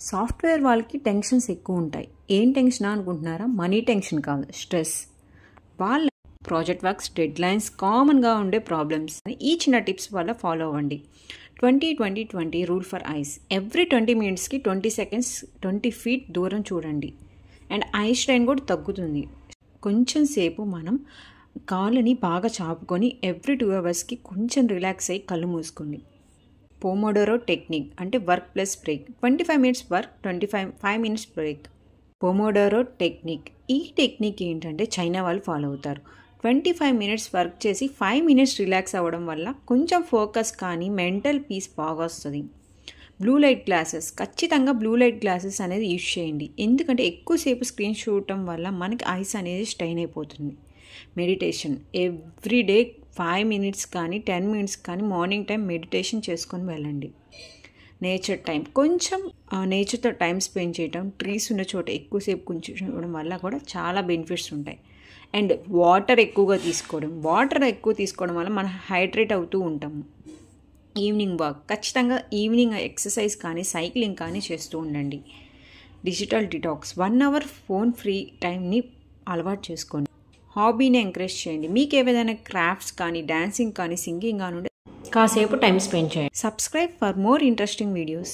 Software వాళ్ళకి tensions ఎక్కువ ఉంటాయి. ఏం టెన్షన్ అనుకుంటున్నారా? మనీ టెన్షన్ కాదు, స్ట్రెస్. వాళ్ళ ప్రాజెక్ట్ వర్క్స్, డెడ్ లైన్స్ కామన్గా ఉండే ప్రాబ్లమ్స్. ఈ చిన్న టిప్స్ వల్ల ఫాలో అవ్వండి. 20-20-20 రూల్ ఫర్ ఐస్. ఎవ్రీ 20 మినిట్స్కి 20 సెకండ్స్ 20 feet దూరం చూడండి. అండ్ ఐ స్ట్రెయిన్ కూడా తగ్గుతుంది. కొంచెం సేపు మనం కాళ్ళని బాగా చాపుకొని ఎవ్రీ 2 hours కొంచెం రిలాక్స్ అయ్యి కళ్ళు మూసుకోండి. పోమోడోరో టెక్నిక్ అంటే work plus break. 25 minutes work, 5 minutes break. Pomodoro technique. ఈ టెక్నిక్ ఏంటంటే చైనా వాళ్ళు ఫాలో అవుతారు. 25 minutes వర్క్ చేసి 5 minutes రిలాక్స్ అవ్వడం వల్ల కొంచెం ఫోకస్ కానీ మెంటల్ పీస్ బాగా వస్తుంది. Blue light glasses. ఖచ్చితంగా బ్లూ లైట్ గ్లాసెస్ అనేది యూజ్ చేయండి. ఎందుకంటే ఎక్కువసేపు స్క్రీన్ చూడటం వల్ల మనకి ఐస్ అనేది స్ట్రెయిన్ అయిపోతుంది. మెడిటేషన్. ఎవ్రీడే 5 minutes కానీ 10 minutes కానీ మార్నింగ్ టైం మెడిటేషన్ చేసుకొని వెళ్ళండి. Nature time. కొంచెం నేచర్తో టైం స్పెండ్ చేయడం, ట్రీస్ ఉన్న చోట ఎక్కువసేపు కూర్చోవడం వల్ల కూడా చాలా బెనిఫిట్స్ ఉంటాయి. అండ్ వాటర్ ఎక్కువగా తీసుకోవడం. వాటర్ ఎక్కువ తీసుకోవడం వల్ల మనం హైడ్రేట్ అవుతూ ఉంటాము. Evening walk. ఖచ్చితంగా ఈవినింగ్ ఎక్సర్సైజ్ కానీ సైక్లింగ్ కానీ చేస్తూ ఉండండి. Digital detox. 1 hour phone free టైంని అలవాటు చేసుకోండి. హాబీని ఎంకరేజ్ చేయండి. మీకు ఏదైనా క్రాఫ్ట్స్ కానీ, డాన్సింగ్ కానీ, సింగింగ్ కానీ ఉంటే కాసేపు టైం స్పెండ్ చేయండి. Subscribe for more interesting videos.